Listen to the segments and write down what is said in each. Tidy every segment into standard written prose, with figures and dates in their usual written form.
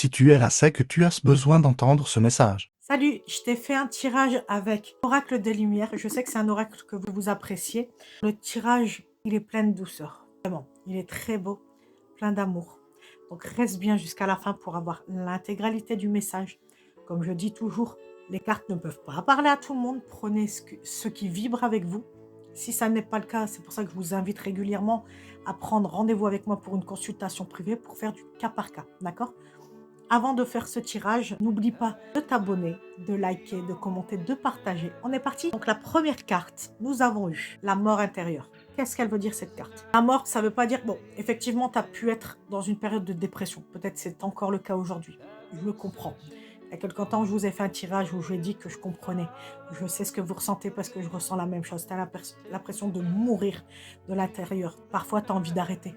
si tu es là, c'est que tu as besoin d'entendre ce message. Salut, je t'ai fait un tirage avec Oracle des Lumières. Je sais que c'est un oracle que vous appréciez. Le tirage, il est plein de douceur. Vraiment, il est très beau, plein d'amour. Donc reste bien jusqu'à la fin pour avoir l'intégralité du message. Comme je dis toujours, les cartes ne peuvent pas parler à tout le monde. Prenez ce qui vibre avec vous. Si ça n'est pas le cas, c'est pour ça que je vous invite régulièrement à prendre rendez-vous avec moi pour une consultation privée pour faire du cas par cas. D'accord? Avant de faire ce tirage, n'oublie pas de t'abonner, de liker, de commenter, de partager. On est parti. Donc la première carte, nous avons eu la mort intérieure. Qu'est-ce qu'elle veut dire cette carte? La mort, ça ne veut pas dire, bon, effectivement, tu as pu être dans une période de dépression. Peut-être c'est encore le cas aujourd'hui. Je le comprends. Il y a quelque temps, je vous ai fait un tirage où je vous ai dit que je comprenais. Je sais ce que vous ressentez parce que je ressens la même chose. Tu as l'impression de mourir de l'intérieur. Parfois, tu as envie d'arrêter.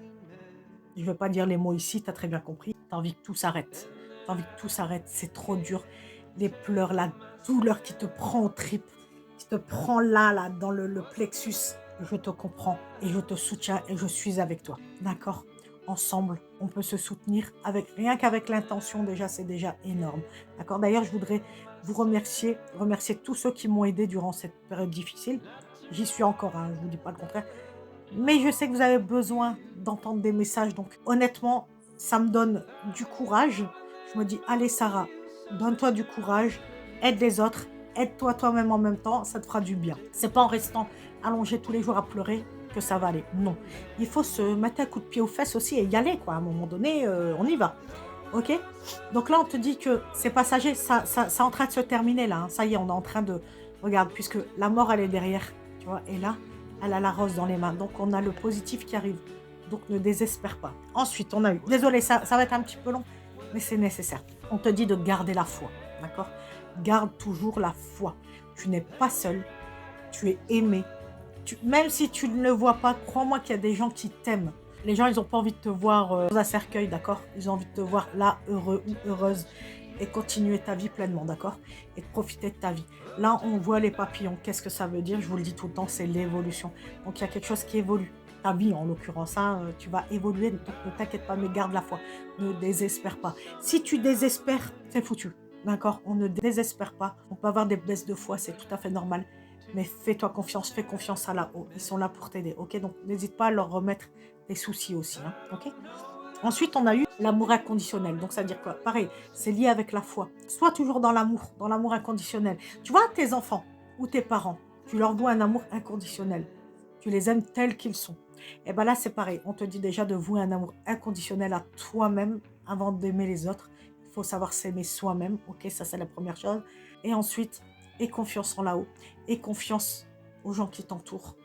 Je ne veux pas dire les mots ici, tu as très bien compris. Tu as envie que tout s'arrête. Tu as envie que tout s'arrête. C'est trop dur. Les pleurs, la douleur qui te prend aux tripes, qui te prend là, dans le plexus. Je te comprends et je te soutiens et je suis avec toi. D'accord? Ensemble, on peut se soutenir avec rien qu'avec l'intention déjà, c'est déjà énorme. D'accord? D'ailleurs, je voudrais vous remercier tous ceux qui m'ont aidé durant cette période difficile. J'y suis encore, hein, je ne vous dis pas le contraire. Mais je sais que vous avez besoin d'entendre des messages. Donc honnêtement, ça me donne du courage. Je me dis, allez Sarah, donne-toi du courage, aide les autres, aide-toi toi-même en même temps, ça te fera du bien. C'est pas en restant allongé tous les jours à pleurer que ça va aller. Non. Il faut se mettre un coup de pied aux fesses aussi et y aller, quoi. À un moment donné, on y va. Ok? Donc là, on te dit que c'est passager, ça est en train de se terminer là. Hein. Ça y est, on est en train de... Regarde, puisque la mort, elle est derrière. Tu vois? Et là, elle a la rose dans les mains. Donc, on a le positif qui arrive. Donc, ne désespère pas. Ensuite, on a eu... Désolé, ça va être un petit peu long, mais c'est nécessaire. On te dit de garder la foi. D'accord? Garde toujours la foi. Tu n'es pas seul. Tu es aimé. Même si tu ne le vois pas, crois-moi qu'il y a des gens qui t'aiment. Les gens, ils n'ont pas envie de te voir dans un cercueil, d'accord? Ils ont envie de te voir là, heureux ou heureuse, et continuer ta vie pleinement, d'accord? Et de profiter de ta vie. Là, on voit les papillons. Qu'est-ce que ça veut dire? Je vous le dis tout le temps, c'est l'évolution. Donc, il y a quelque chose qui évolue. Ta vie, en l'occurrence, hein, tu vas évoluer. Donc, ne t'inquiète pas, mais garde la foi. Ne désespère pas. Si tu désespères, c'est foutu, d'accord? On ne désespère pas. On peut avoir des baisses de foi, c'est tout à fait normal. Mais fais-toi confiance, fais confiance à là-haut. Ils sont là pour t'aider, ok? Donc, n'hésite pas à leur remettre des soucis aussi, hein, ok? Ensuite, on a eu l'amour inconditionnel. Donc, ça veut dire quoi? Pareil, c'est lié avec la foi. Sois toujours dans l'amour inconditionnel. Tu vois, tes enfants ou tes parents, tu leur dois un amour inconditionnel. Tu les aimes tels qu'ils sont. Et bien là, c'est pareil. On te dit déjà de vouer un amour inconditionnel à toi-même avant d'aimer les autres. Il faut savoir s'aimer soi-même. Ok, ça, c'est la première chose. Et ensuite, aie confiance en là-haut. Aie confiance aux gens qui t'entourent.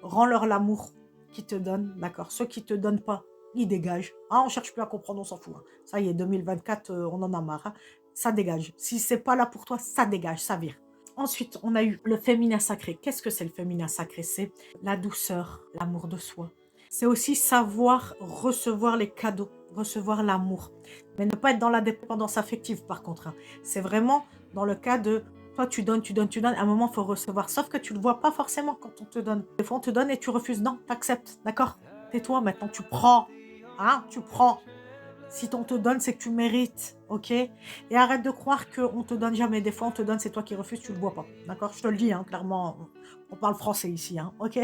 Rends-leur l'amour qu'ils te donnent, d'accord? Ceux qui ne te donnent pas, ils dégagent. Ah, on ne cherche plus à comprendre, on s'en fout. Hein. Ça y est, 2024, on en a marre. Hein. Ça dégage. Si c'est pas là pour toi, ça dégage, ça vire. Ensuite, on a eu le féminin sacré. Qu'est-ce que c'est le féminin sacré? C'est la douceur, l'amour de soi. C'est aussi savoir recevoir les cadeaux, recevoir l'amour. Mais ne pas être dans la dépendance affective, par contre. Hein. C'est vraiment dans le cas de toi, tu donnes, tu donnes, tu donnes. À un moment, il faut recevoir. Sauf que tu ne le vois pas forcément quand on te donne. Des fois, on te donne et tu refuses. Non, tu acceptes. D'accord? Tais-toi maintenant, tu prends. Hein? Tu prends. Si on te donne, c'est que tu mérites. Ok? Et arrête de croire qu'on te donne jamais. Des fois, on te donne, c'est toi qui refuses, tu ne le vois pas. D'accord? Je te le dis, hein, clairement. On parle français ici. Hein, ok?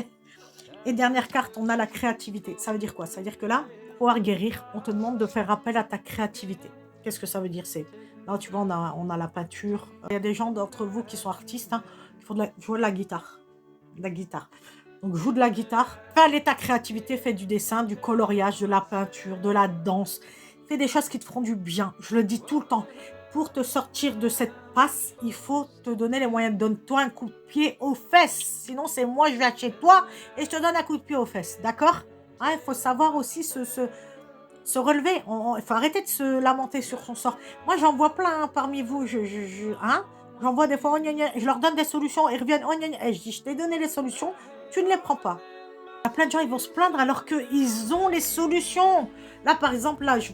Et dernière carte, on a la créativité. Ça veut dire quoi? Ça veut dire que là, pour pouvoir guérir, on te demande de faire appel à ta créativité. Qu'est-ce que ça veut dire? C'est là, tu vois, on a la peinture. Il y a des gens d'entre vous qui sont artistes, hein, qui font jouer de la guitare. De la guitare. Donc, joue de la guitare. Fais aller ta créativité, fais du dessin, du coloriage, de la peinture, de la danse. Fais des choses qui te feront du bien. Je le dis tout le temps. Pour te sortir de cette passe, il faut te donner les moyens. Donne-toi un coup de pied aux fesses. Sinon, c'est moi, je viens chez toi et je te donne un coup de pied aux fesses. D'accord? Hein, il faut savoir aussi se relever. Il faut arrêter de se lamenter sur son sort. Moi, j'en vois plein hein, parmi vous. Hein, j'en vois des fois, oh, gna, gna, je leur donne des solutions. Ils reviennent, oh, gna, gna. Et je dis, je t'ai donné les solutions, tu ne les prends pas. Il y a plein de gens, ils vont se plaindre alors qu'ils ont les solutions. Là, par exemple, là, je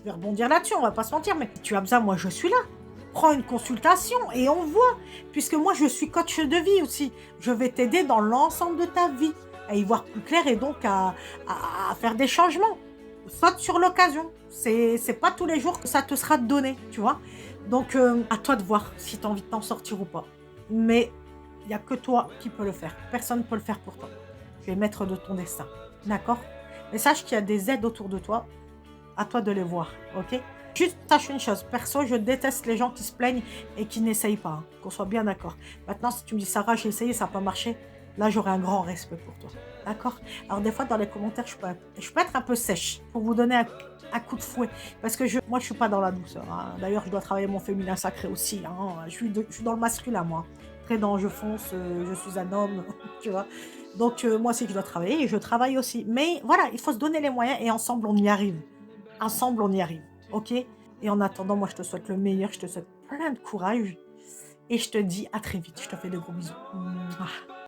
vais rebondir là-dessus, on va pas se mentir, mais tu as besoin, moi, je suis là. Prends une consultation et on voit. Puisque moi, je suis coach de vie aussi. Je vais t'aider dans l'ensemble de ta vie à y voir plus clair et donc à faire des changements. saute sur l'occasion. C'est pas tous les jours que ça te sera donné, tu vois? Donc, à toi de voir si tu as envie de t'en sortir ou pas. Mais il y a que toi qui peux le faire. Personne ne peut le faire pour toi. Tu es maître de ton destin, d'accord? Mais sache qu'il y a des aides autour de toi, à toi de les voir, OK? Juste sache une chose, perso, je déteste les gens qui se plaignent et qui n'essayent pas, hein, qu'on soit bien d'accord. Maintenant, si tu me dis: «Sarah, j'ai essayé, ça n'a pas marché», là, j'aurai un grand respect pour toi, d'accord? Alors des fois, dans les commentaires, je peux être un peu sèche pour vous donner un coup de fouet parce que moi, je suis pas dans la douceur, hein. D'ailleurs, je dois travailler mon féminin sacré aussi, hein. Je suis dans le masculin, moi. Très dans je fonce, je suis un homme, tu vois? Donc moi aussi, je dois travailler et je travaille aussi. Mais voilà, il faut se donner les moyens et ensemble, on y arrive. Ensemble, on y arrive, OK? Et en attendant, moi, je te souhaite le meilleur, je te souhaite plein de courage et je te dis à très vite. Je te fais de gros bisous. Mouah.